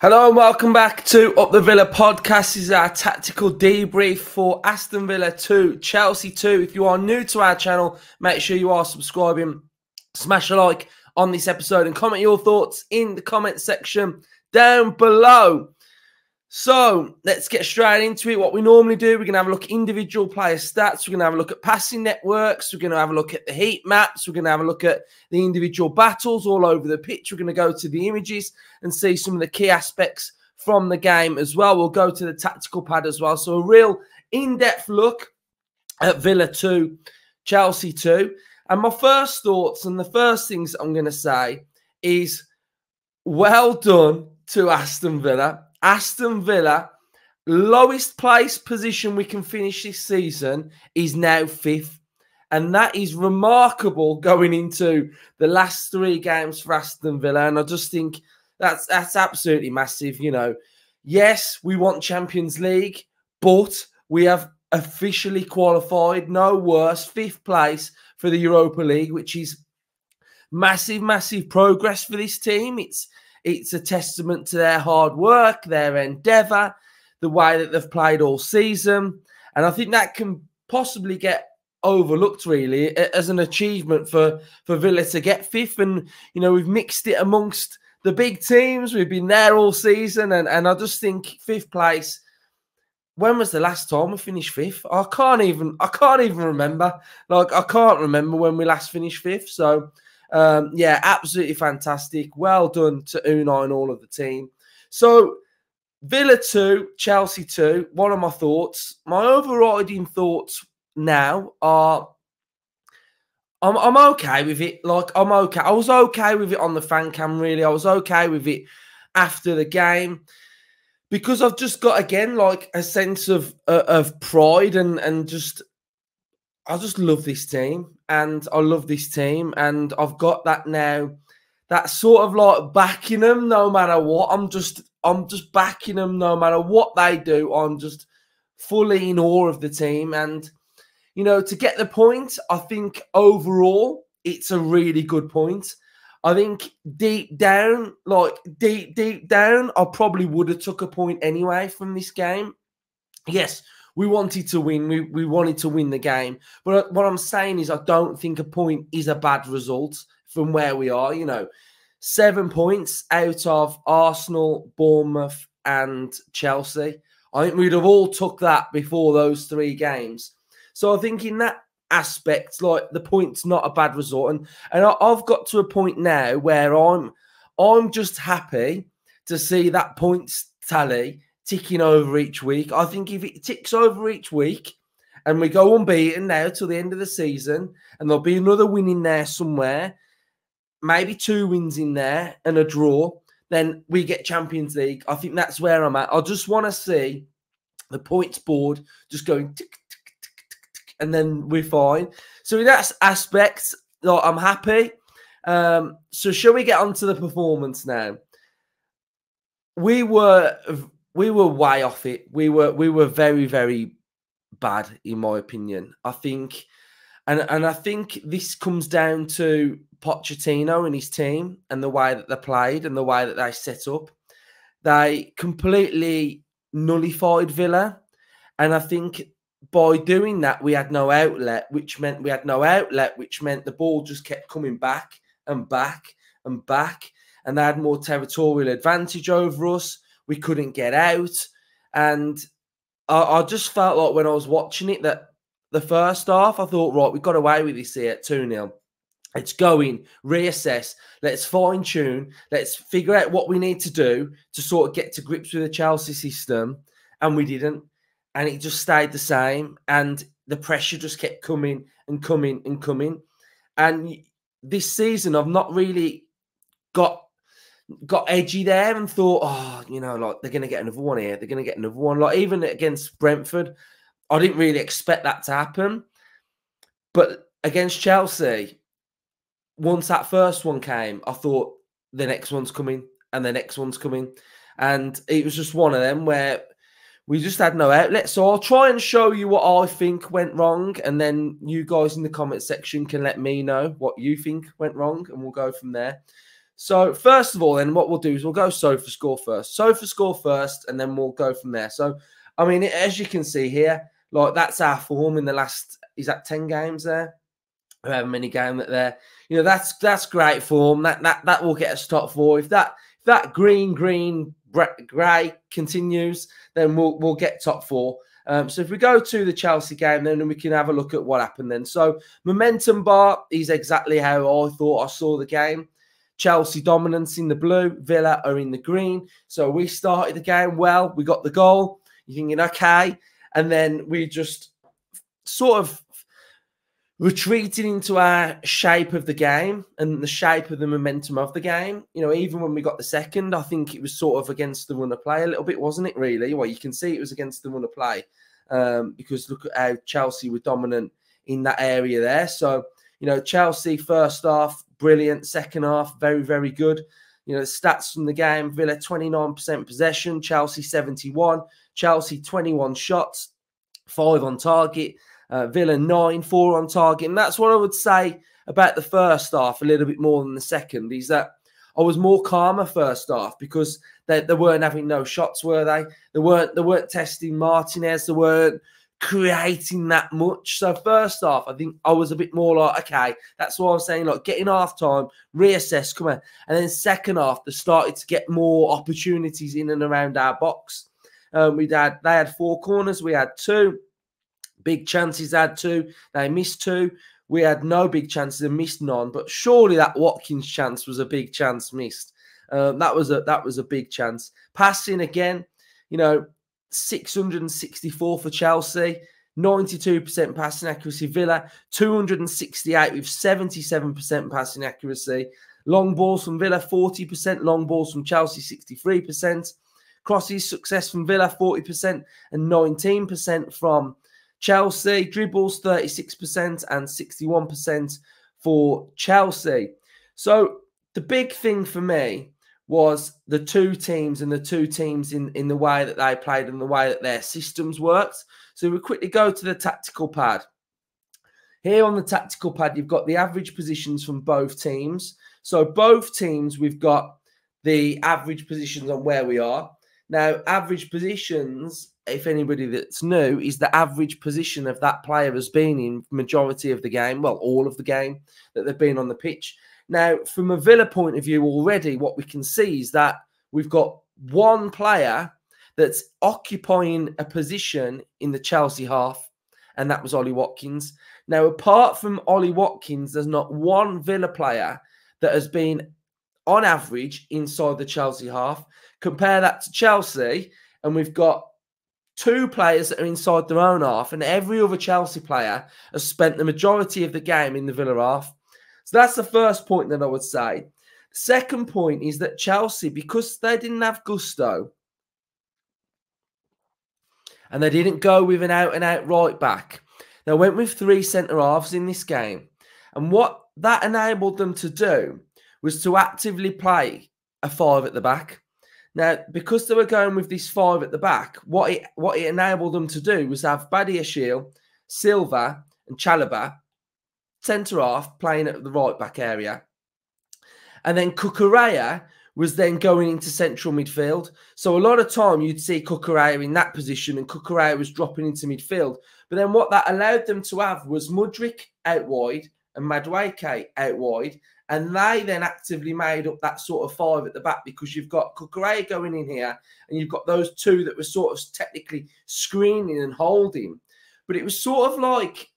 Hello and welcome back to Up the Villa podcast. This is our tactical debrief for Aston Villa 2, Chelsea 2. If you are new to our channel, make sure you are subscribing. Smash a like on this episode and comment your thoughts in the comment section down below. So let's get straight into it. What we normally do, we're going to have a look at individual player stats. We're going to have a look at passing networks. We're going to have a look at the heat maps. We're going to have a look at the individual battles all over the pitch. We're going to go to the images and see some of the key aspects from the game as well. We'll go to the tactical pad as well. So a real in-depth look at Villa 2, Chelsea 2. And my first thoughts and the first things I'm going to say is well done to Aston Villa. Aston Villa, lowest place position we can finish this season is now 5th. And that is remarkable going into the last 3 games for Aston Villa. And I just think that's absolutely massive. You know, yes, we want Champions League, but we have officially qualified, no worse, 5th place for the Europa League, which is massive, massive progress for this team. It's a testament to their hard work, their endeavour, the way that they've played all season. And I think that can possibly get overlooked, really, as an achievement for Villa to get 5th. And, you know, we've mixed it amongst the big teams. We've been there all season. And I just think 5th place, when was the last time we finished 5th? I can't even remember. Like, I can't remember when we last finished 5th. So, yeah, absolutely fantastic. Well done to Unai and all of the team. So, Villa 2, Chelsea 2, what are my thoughts? My overriding thoughts now are I'm okay with it. Like, I'm okay. I was okay with it on the fan cam, really. I was okay with it after the game because I've just got, again, like a sense of pride and just I just love this team and I love this team and I've got that now, that sort of like backing them no matter what. I'm just backing them no matter what they do. I'm just fully in awe of the team. And, you know, to get the point, I think overall it's a really good point. I think deep down, I probably would have took a point anyway from this game. Yes, we wanted to win. We wanted to win the game. But what I'm saying is I don't think a point is a bad result from where we are. You know, 7 points out of Arsenal, Bournemouth and Chelsea. I think we'd have all took that before those 3 games. So I think in that aspect, like, the point's not a bad result. And I've got to a point now where I'm just happy to see that points tally ticking over each week. I think if it ticks over each week and we go unbeaten now till the end of the season and there'll be another win in there somewhere, maybe 2 wins in there and a draw, then we get Champions League. I think that's where I'm at. I just want to see the points board just going tick, tick, tick, tick, tick, and then we're fine. So in that aspect, like, I'm happy. So shall we get on to the performance now? We were way off it. We were very, very bad, in my opinion. I think, and I think this comes down to Pochettino and his team and the way that they played and the way that they set up. They completely nullified Villa, and I think by doing that we had no outlet, which meant the ball just kept coming back and back and back, and they had more territorial advantage over us. We couldn't get out. And I just felt like when I was watching it that the first half, I thought, right, we got away with this here at 2-0. Let's go in, reassess, let's fine-tune, let's figure out what we need to do to sort of get to grips with the Chelsea system. And we didn't. And it just stayed the same. And the pressure just kept coming and coming and coming. And this season, I've not really got edgy there and thought, oh, you know, like, they're going to get another one here. They're going to get another one. Like, even against Brentford, I didn't really expect that to happen. But against Chelsea, once that first one came, I thought the next one's coming and the next one's coming. And it was just one of them where we just had no outlet. So I'll try and show you what I think went wrong. And then you guys in the comment section can let me know what you think went wrong. And we'll go from there. So first of all, then what we'll do is we'll go sofa score first. Sofa score first, and then we'll go from there. So, I mean, as you can see here, like that's our form in the last, is that 10 games there? However many games that there. You know, that's great form. That will get us top 4. If that green grey continues, then we'll get top 4. So if we go to the Chelsea game, then we can have a look at what happened then. So momentum bar is exactly how I thought I saw the game. Chelsea dominance in the blue, Villa are in the green. So we started the game well. We got the goal. You're thinking, okay. And then we just sort of retreated into our shape of the game and the shape of the momentum of the game. You know, even when we got the second, I think it was sort of against the run of play a little bit, wasn't it, really? Well, you can see it was against the run of play because look at how Chelsea were dominant in that area there. So, you know, Chelsea first half, brilliant. Second half, very, very good. You know, the stats from the game, Villa 29% possession, Chelsea 71, Chelsea 21 shots, 5 on target. Villa 9, 4 on target. And that's what I would say about the first half a little bit more than the second, is that I was more calmer first half because they weren't having no shots, were they? They weren't testing Martinez. They weren't creating that much. So first half, I think I was a bit more like, okay, that's what I was saying, like getting half time, reassess, come on. And then second half, they started to get more opportunities in and around our box. They had 4 corners, we had 2. Big chances had 2. They missed 2. We had no big chances and missed none. But surely that Watkins chance was a big chance missed. That was a big chance. Passing again, you know, 664 for Chelsea, 92% passing accuracy. Villa 268 with 77% passing accuracy. Long balls from Villa 40%. Long balls from Chelsea 63%. Crosses success from Villa 40% and 19% from Chelsea. Dribbles 36% and 61% for Chelsea. So the big thing for me was the two teams and the two teams in the way that they played and the way that their systems worked. So we quickly go to the tactical pad. Here on the tactical pad, you've got the average positions from both teams. So both teams, we've got the average positions on where we are. Now, average positions, if anybody that's new, is the average position of that player has been in majority of the game, well, all of the game that they've been on the pitch. Now, from a Villa point of view already, what we can see is that we've got one player that's occupying a position in the Chelsea half, and that was Ollie Watkins. Now, apart from Ollie Watkins, there's not one Villa player that has been on average inside the Chelsea half. Compare that to Chelsea, and we've got 2 players that are inside their own half, and every other Chelsea player has spent the majority of the game in the Villa half. So that's the first point that I would say. Second point is that Chelsea, because they didn't have gusto, and they didn't go with an out-and-out right back, they went with 3 centre-halves in this game. And what that enabled them to do was to actively play a 5 at the back. Now, because they were going with this 5 at the back, what it enabled them to do was have Badiashile, Silva and Chalobah centre-half playing at the right-back area. And then Cucurella was then going into central midfield. So a lot of time you'd see Cucurella in that position and Cucurella was dropping into midfield. But then what that allowed them to have was Mudryk out wide and Madueke out wide. And they then actively made up that sort of 5 at the back because you've got Cucurella going in here and you've got those 2 that were sort of technically screening and holding. But it was sort of like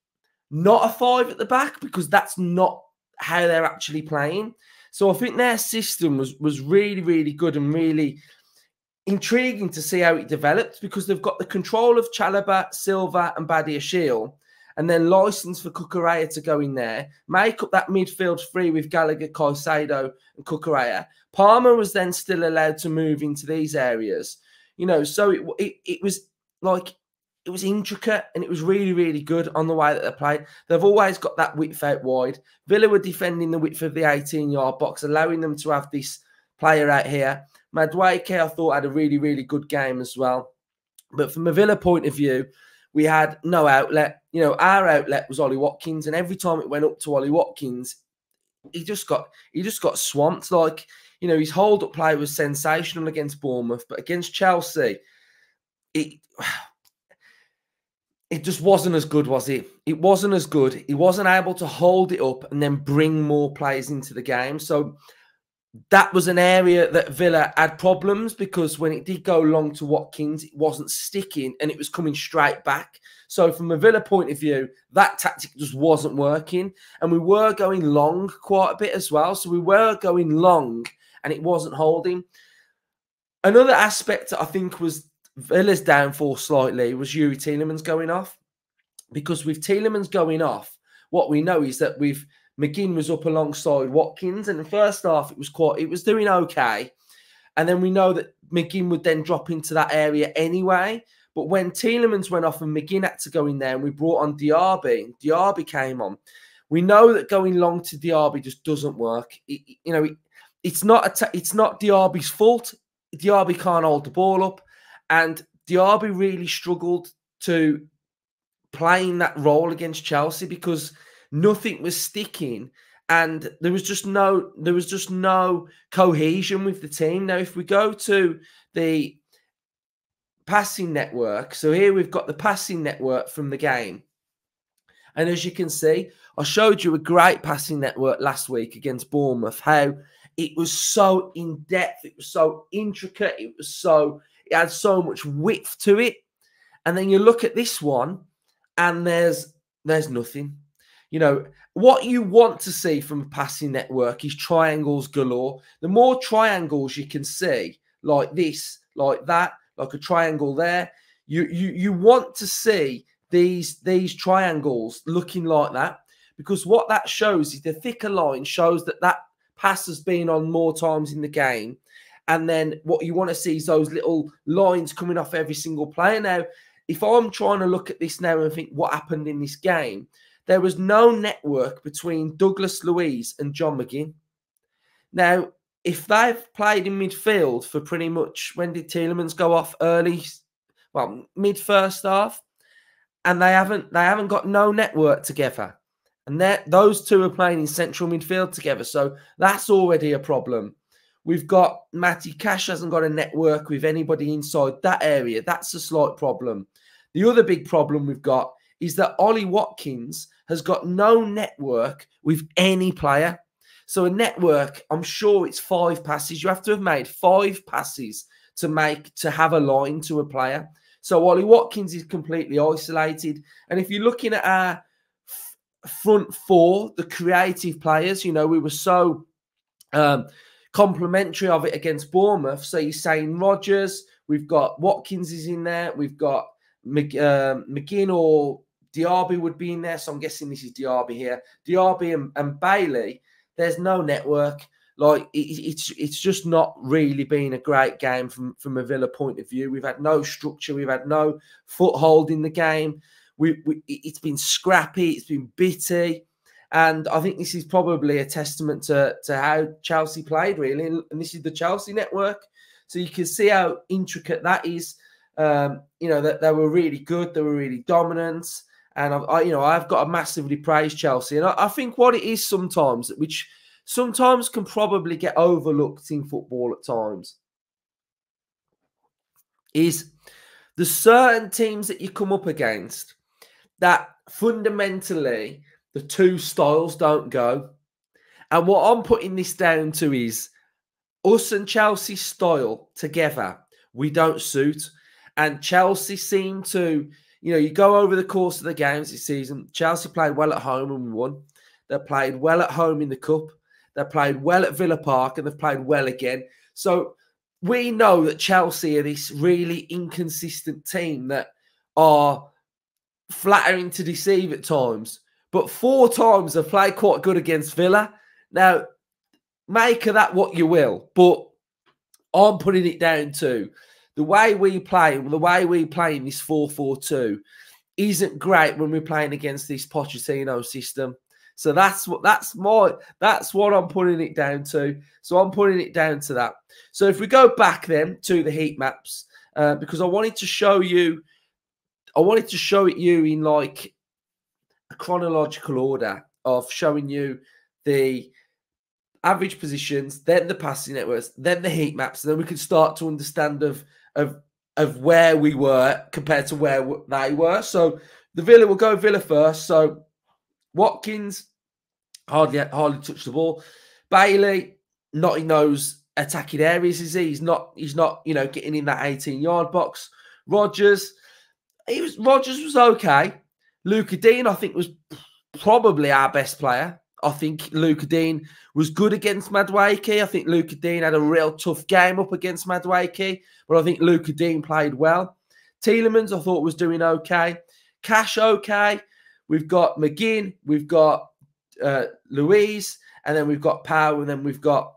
not a 5 at the back because that's not how they're actually playing. So I think their system was really, really good and really intriguing to see how it developed because they've got the control of Chalobah, Silva and Badiashile and then license for Cucurella to go in there, make up that midfield 3 with Gallagher, Caicedo and Cucurella. Palmer was then still allowed to move into these areas. You know, so it was like, it was intricate and it was really, really good on the way that they played. They've always got that width out wide. Villa were defending the width of the 18-yard box, allowing them to have this player out here. Madueke, I thought, had a really, really good game as well. But from a Villa point of view, we had no outlet. You know, our outlet was Ollie Watkins, and every time it went up to Ollie Watkins, he just got swamped. Like, you know, his hold-up play was sensational against Bournemouth, but against Chelsea, it just wasn't as good, was it? It wasn't as good. He wasn't able to hold it up and then bring more players into the game. So that was an area that Villa had problems, because when it did go long to Watkins, it wasn't sticking and it was coming straight back. So from a Villa point of view, that tactic just wasn't working. And we were going long quite a bit as well. So we were going long and it wasn't holding. Another aspect that I think was Villa's downfall slightly was Yuri Tielemans going off. Because with Tielemans going off, what we know is that with McGinn was up alongside Watkins, and the first half it was doing okay. And then we know that McGinn would then drop into that area anyway. But when Tielemans went off and McGinn had to go in there, and we brought on Diaby, and Diaby came on, we know that going long to Diaby just doesn't work. It's not Diaby's fault. Diaby can't hold the ball up, and Diaby really struggled to play in that role against Chelsea because nothing was sticking, and there was just no cohesion with the team. Now, if we go to the passing network, so here we've got the passing network from the game, and as you can see, I showed you a great passing network last week against Bournemouth, how it was so in depth, it was so intricate, it had so much width to it. And then you look at this one, and there's nothing. You know, what you want to see from a passing network is triangles galore. The more triangles you can see, like this, like that, like a triangle there, you want to see these triangles looking like that, because what that shows is the thicker line shows that pass has been on more times in the game. And then what you want to see is those little lines coming off every single player. Now, if I'm trying to look at this now and think what happened in this game, there was no network between Douglas Luiz and John McGinn. Now, if they've played in midfield for pretty much, when did Tielemans go off? Early, well, mid first half, and they haven't got no network together. And those two are playing in central midfield together. So that's already a problem. We've got Matty Cash hasn't got a network with anybody inside that area. That's a slight problem. The other big problem we've got is that Ollie Watkins has got no network with any player. So a network, I'm sure it's 5 passes. You have to have made 5 passes to have a line to a player. So Ollie Watkins is completely isolated. And if you're looking at our front 4, the creative players, you know, we were so complimentary of it against Bournemouth. So you're saying Rodgers, we've got Watkins is in there, we've got McGinn or Diaby would be in there. So I'm guessing this is Diaby here. Diaby and Bailey, there's no network. Like, it's just not really been a great game from a Villa point of view. We've had no structure. We've had no foothold in the game. It's been scrappy. It's been bitty. And I think this is probably a testament to how Chelsea played, really. And this is the Chelsea network. So you can see how intricate that is. You know, that they were really good. They were really dominant. And, I've got to massively praise Chelsea. And I think what it is sometimes, which sometimes can probably get overlooked in football at times, is there's certain teams that you come up against that fundamentally the two styles don't go. And what I'm putting this down to is us and Chelsea's style together, we don't suit. And Chelsea seem to, you go over the course of the games this season, Chelsea played well at home and we won. They played well at home in the Cup. They played well at Villa Park and they've played well again. So we know that Chelsea are this really inconsistent team that are flattering to deceive at times. But 4 times they've played quite good against Villa. Now, make of that what you will, but I'm putting it down to the way we play in this 4-4-2 isn't great when we're playing against this Pochettino system. So that's what I'm putting it down to. So I'm putting it down to that. So if we go back then to the heat maps, because I wanted to show it you in like a chronological order of showing you the average positions, then the passing networks, then the heat maps, and then we can start to understand of where we were compared to where they were. So the Villa will go Villa first. So Watkins hardly touched the ball. Bailey, not in those attacking areas, is he? He's not, getting in that 18-yard box. Rogers was okay. Luca Dean, I think, was probably our best player. I think Luca Dean was good against Madueke. I think Luca Dean had a real tough game up against Madueke, but I think Luca Dean played well. Tielemans, I thought, was doing okay. Cash, okay. We've got McGinn, we've got Louise, and then we've got Powell, and then we've got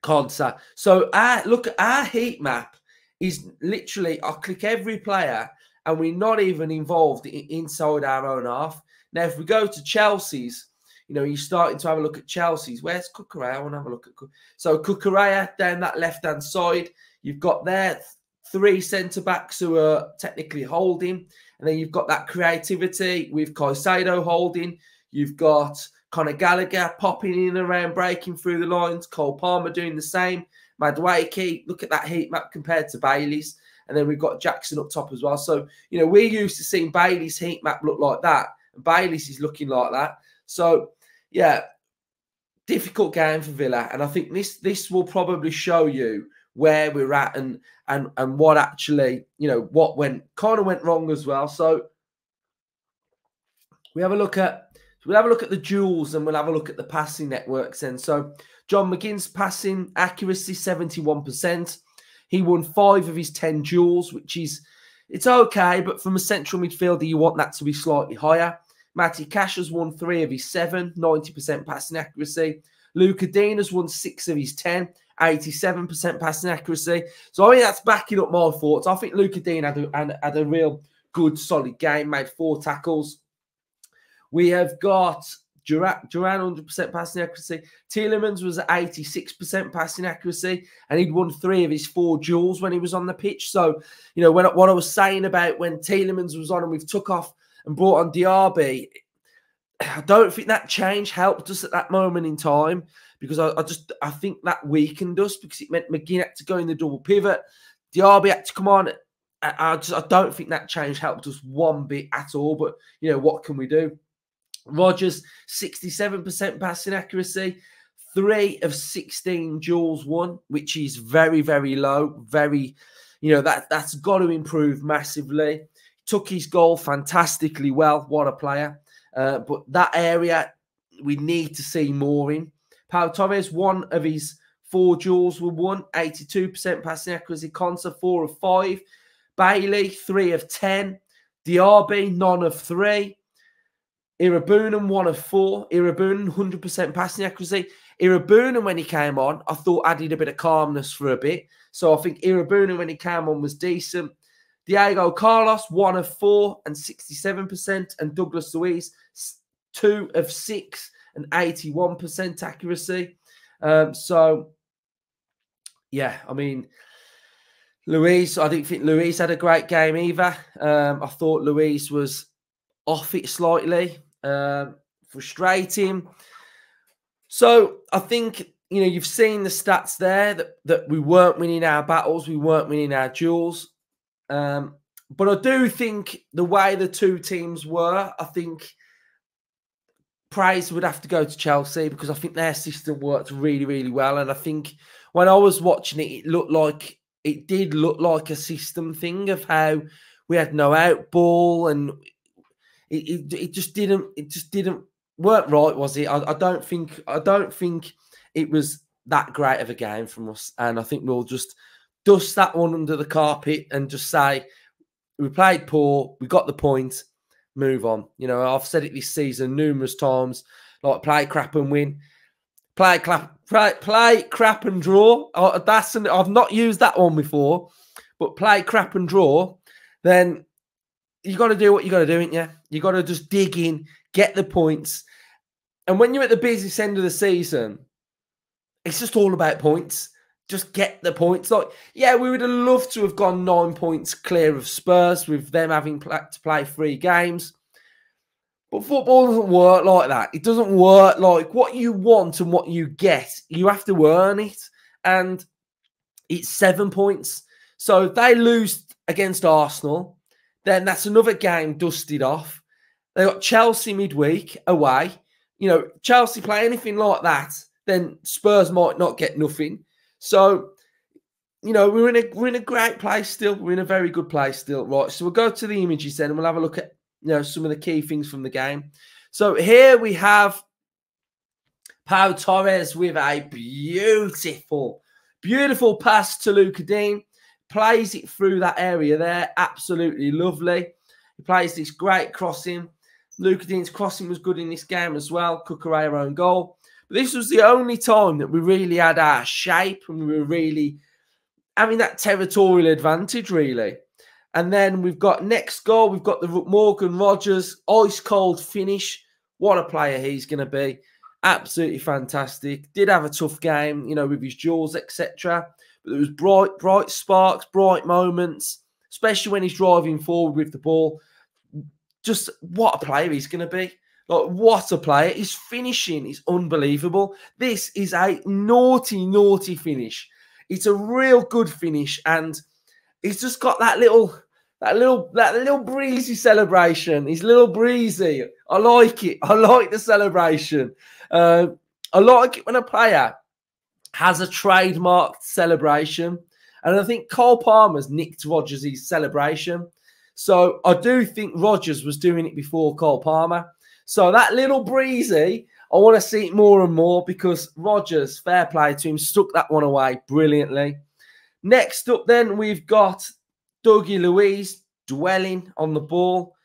Konsa. So look at our heat map is literally, I click every player, and we're not even involved inside our own half. Now, if we go to Chelsea's, you're starting to have a look at Chelsea's. Where's Cucurella? I want to have a look at So Cucurella down that left-hand side. You've got there 3 centre-backs who are technically holding. And then you've got that creativity with Caicedo holding. You've got Conor Gallagher popping in and around, breaking through the lines. Cole Palmer doing the same. Madueke, look at that heat map compared to Bailey's. And then we've got Jackson up top as well. So, we're used to seeing Bailey's heat map look like that. And Bailey's is looking like that. So, yeah, difficult game for Villa. And I think this will probably show you where we're at and what actually, what went wrong as well. So we'll have a look at the duels, and we'll have a look at the passing networks then. So John McGinn's passing accuracy, 71%. He won 5 of his 10 duels, which is, it's okay, but from a central midfielder, you want that to be slightly higher. Matty Cash has won 3 of his 7, 90% passing accuracy. Luca Dean has won 6 of his 10, 87% passing accuracy. So I think that's backing up my thoughts. I think Luca Dean had a real good, solid game, made 4 tackles. We have got Duran 100% passing accuracy. Tielemans was at 86% passing accuracy, and he'd won 3 of his 4 duels when he was on the pitch. So, what I was saying about when Tielemans was on and we've took off and brought on Diaby, I don't think that change helped us at that moment in time, because I think that weakened us, because it meant McGinn had to go in the double pivot. Diaby had to come on. I don't think that change helped us one bit at all, but, what can we do? Rogers, 67% passing accuracy, 3 of 16 duels won, which is very, very low. Very, that's got to improve massively. Took his goal fantastically well. What a player. But that area, we need to see more in. Pau Torres, 1 of his 4 duels were won, 82% passing accuracy. Konsa, 4 of 5. Bailey, 3 of 10. Diaby, none of 3. Irabunan, 1 of 4. Irabunan, 100% passing accuracy. Irabunan, when he came on, I thought added a bit of calmness for a bit. So I think Irabunan, when he came on, was decent. Diego Carlos, 1 of 4 and 67%. And Douglas Luiz, 2 of 6 and 81% accuracy. So, yeah, I mean, Luiz, I didn't think Luiz had a great game either. I thought Luiz was off it slightly, frustrating. So I think, you've seen the stats there that we weren't winning our battles, we weren't winning our duels. But I do think the way the 2 teams were, I think praise would have to go to Chelsea, because I think their system worked really, really well. And I think when I was watching it, it did look like a system thing of how we had no out ball, and it just didn't work right, was it? I don't think it was that great of a game from us, and I think we'll just dust that one under the carpet and just say we played poor, we got the point, move on. I've said it this season numerous times, like play crap and win, play crap and draw. I've not used that one before, but play crap and draw. Then you got to do what you got to do, ain't you? You got to just dig in, get the points, and when you're at the business end of the season, it's just all about points. Just get the points. Like, yeah, we would have loved to have gone 9 points clear of Spurs with them having to play 3 games. But football doesn't work like that. It doesn't work like what you want and what you get. You have to earn it. And it's 7 points. So if they lose against Arsenal, then that's another game dusted off. They got Chelsea midweek away. You know, Chelsea play anything like that, then Spurs might not get nothing. So, you know, we're in a great place still. We're in a very good place still. Right. So we'll go to the images then and we'll have a look at, you know, some of the key things from the game. So here we have Pau Torres with a beautiful pass to Luca Dean. Plays it through that area there. Absolutely lovely. He plays this great crossing. Luca Dean's crossing was good in this game as well. Cucurella own goal. But this was the only time that we really had our shape and we were really having that territorial advantage, really. And then we've got next goal. We've got the Morgan Rogers ice-cold finish. What a player he's going to be. Absolutely fantastic. Did have a tough game, you know, with his jaws, etc. But there was bright sparks, bright moments, especially when he's driving forward with the ball. Just what a player he's going to be. Like, what a player. His finishing is unbelievable. This is a naughty finish. It's a real good finish. And he's just got that little breezy celebration. He's a little breezy. I like it. I like the celebration. I like it when a player has a trademarked celebration. And I think Cole Palmer's nicked Rodgers' celebration. So I do think Rodgers was doing it before Cole Palmer. So that little breezy, I want to see it more and more because Rodgers, fair play to him, stuck that one away brilliantly. Next up then, we've got Dougie Luiz dwelling on the ball.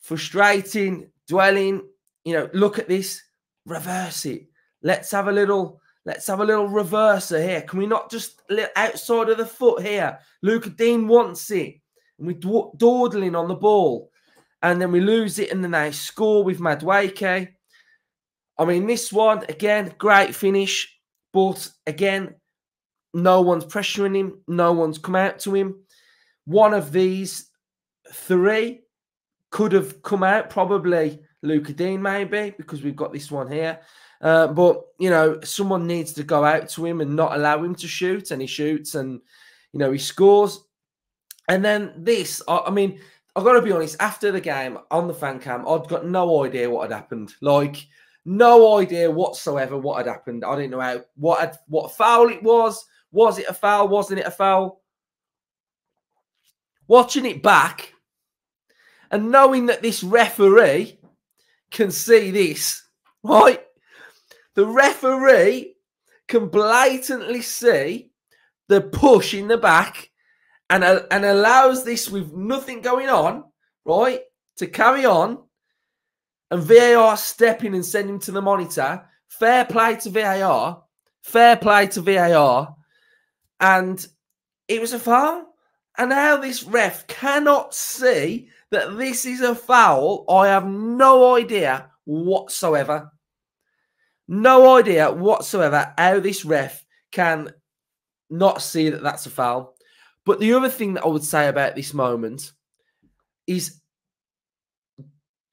Frustrating, dwelling. You know, look at this. Reverse it. Let's have a little reverser here. Can we not just outside of the foot here? Luca Dean wants it. And we're dawdling on the ball. And then we lose it and then they score with Madueke. I mean, this one, again, great finish. But again, no one's pressuring him. No one's come out to him. One of these three could have come out. Probably Luca Dean, maybe, because we've got this one here. But, you know, someone needs to go out to him and not allow him to shoot. And he shoots and, you know, he scores. And then this, I mean, I've got to be honest, after the game on the fan cam, I'd got no idea what had happened. Like, no idea whatsoever what had happened. I didn't know what foul it was. Was it a foul? Wasn't it a foul? Watching it back and knowing that this referee can see this, right? The referee can blatantly see the push in the back and allows this with nothing going on, right, to carry on, and VAR step in and send him to the monitor. Fair play to VAR. Fair play to VAR. And it was a foul. And now this ref cannot see that this is a foul. I have no idea whatsoever. No idea whatsoever how this ref can not see that that's a foul. But the other thing that I would say about this moment is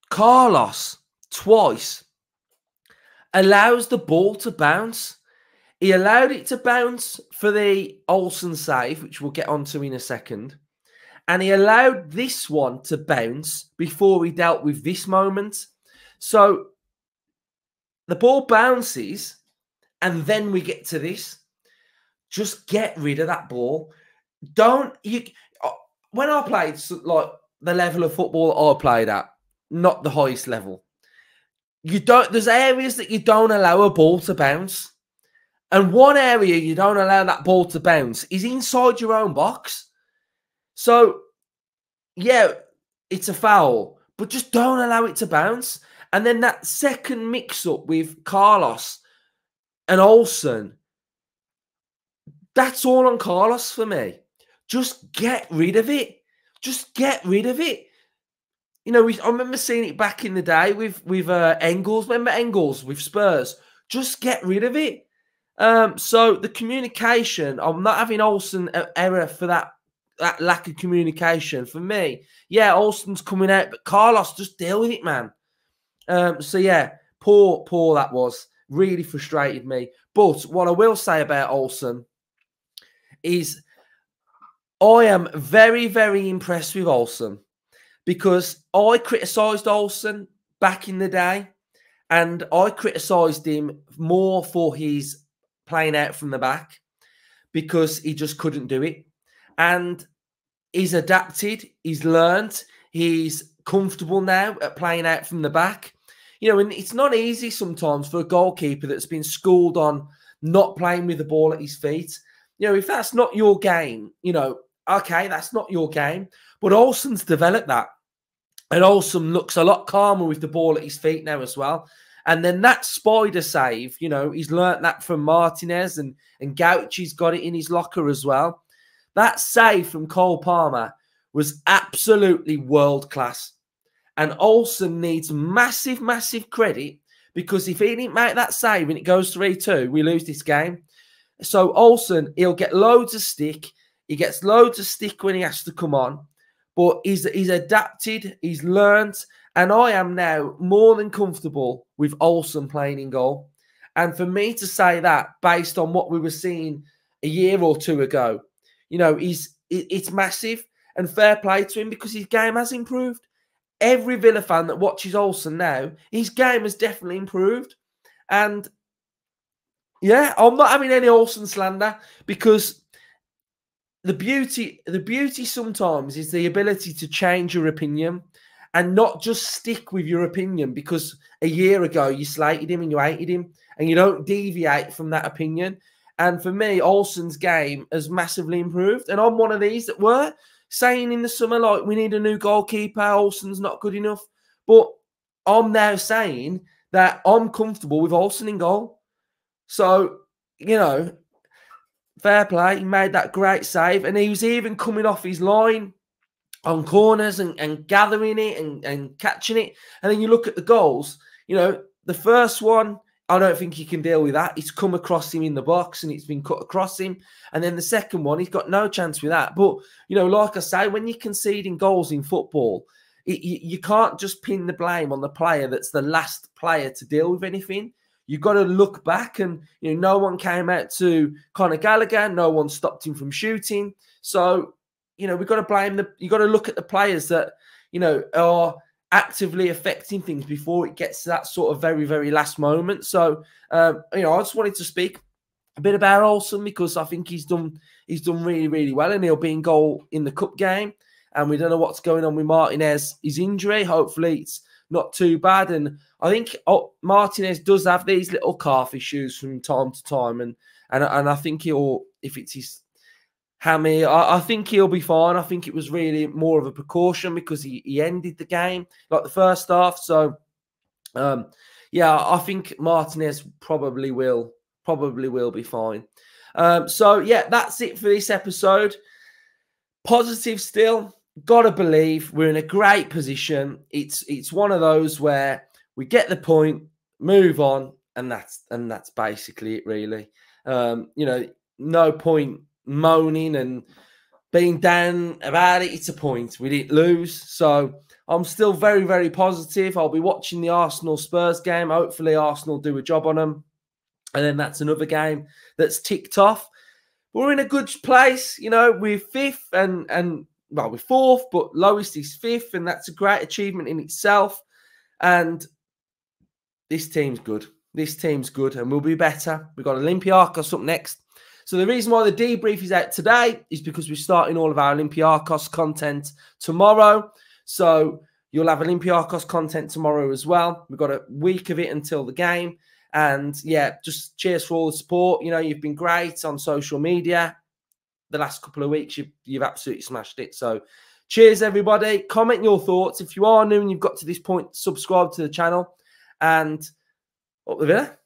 Carlos twice allows the ball to bounce. He allowed it to bounce for the Olsen save, which we'll get onto in a second. And he allowed this one to bounce before he dealt with this moment. So the ball bounces and then we get to this. Just get rid of that ball. When I played like the level of football I played at, not the highest level, there's areas that you don't allow a ball to bounce. And one area you don't allow that ball to bounce is inside your own box. So, yeah, it's a foul, but just don't allow it to bounce. And then that second mix-up with Carlos and Olsen, that's all on Carlos for me. Just get rid of it. Just get rid of it. You know, I remember seeing it back in the day with Engels. Remember Engels with Spurs? Just get rid of it. So the communication, I'm not having Olsen error for that lack of communication. For me, yeah, Olsen's coming out, but Carlos, just deal with it, man. So yeah, poor that was. Really frustrated me. But what I will say about Olsen is I am very, very impressed with Olsen, because I criticised Olsen back in the day, and I criticised him more for his playing out from the back, because he just couldn't do it. And he's adapted, he's learnt, he's comfortable now at playing out from the back. You know, and it's not easy sometimes for a goalkeeper that's been schooled on not playing with the ball at his feet. You know, if that's not your game, you know, okay, that's not your game. But Olsen's developed that. And Olsen looks a lot calmer with the ball at his feet now as well. And then that spider save, you know, he's learnt that from Martinez, and Gauchi's got it in his locker as well. That save from Cole Palmer was absolutely world class. And Olsen needs massive, massive credit, because if he didn't make that save and it goes 3-2, we lose this game. So Olsen, he'll get loads of stick. He gets loads of stick when he has to come on. But he's adapted, he's learnt, and I am now more than comfortable with Olsen playing in goal. And for me to say that based on what we were seeing a year or two ago, you know, it's massive, and fair play to him, because his game has improved. Every Villa fan that watches Olsen now, his game has definitely improved. And yeah, I'm not having any Olsen slander, because the beauty sometimes is the ability to change your opinion and not just stick with your opinion because a year ago you slated him and you hated him, and you don't deviate from that opinion. And for me, Olsen's game has massively improved. And I'm one of these that were saying in the summer, like, we need a new goalkeeper, Olsen's not good enough. But I'm now saying that I'm comfortable with Olsen in goal. So, you know, fair play. He made that great save. And he was even coming off his line on corners and gathering it and catching it. And then you look at the goals, you know, the first one, I don't think he can deal with that. It's come across him in the box and it's been cut across him. And then the second one, he's got no chance with that. But, you know, like I say, when you're conceding goals in football, you can't just pin the blame on the player that's the last player to deal with anything. You've got to look back, and, you know, no one came out to Conor Gallagher. No one stopped him from shooting. So, you know, we've got to blame you've got to look at the players that, you know, are actively affecting things before it gets to that sort of very, very last moment. So, you know, I just wanted to speak a bit about Olsen, because I think he's done really, really well, and he'll be in goal in the cup game. And we don't know what's going on with Martinez, his injury. Hopefully it's not too bad. And I think Martinez does have these little calf issues from time to time. And I think he'll, if it's his hammy, I think he'll be fine. I think it was really more of a precaution, because he ended the game like the first half. So, yeah, I think Martinez probably will be fine. So, yeah, that's it for this episode. Positive still. Gotta believe we're in a great position. It's one of those where we get the point, move on, and that's basically it, really. You know, no point moaning and being down about it. It's a point. We didn't lose. So I'm still very, very positive. I'll be watching the Arsenal-Spurs game. Hopefully Arsenal do a job on them. And then that's another game that's ticked off. We're in a good place. You know, we're fifth and well, we're fourth, but lowest is fifth. And that's a great achievement in itself. And this team's good. This team's good, and we'll be better. We've got Olympiacos up next. So the reason why the debrief is out today is because we're starting all of our Olympiacos content tomorrow. So you'll have Olympiacos content tomorrow as well. We've got a week of it until the game. And yeah, just cheers for all the support. You know, you've been great on social media the last couple of weeks. You've absolutely smashed it. So cheers, everybody. Comment your thoughts. If you are new and you've got to this point, subscribe to the channel. And up the Villa.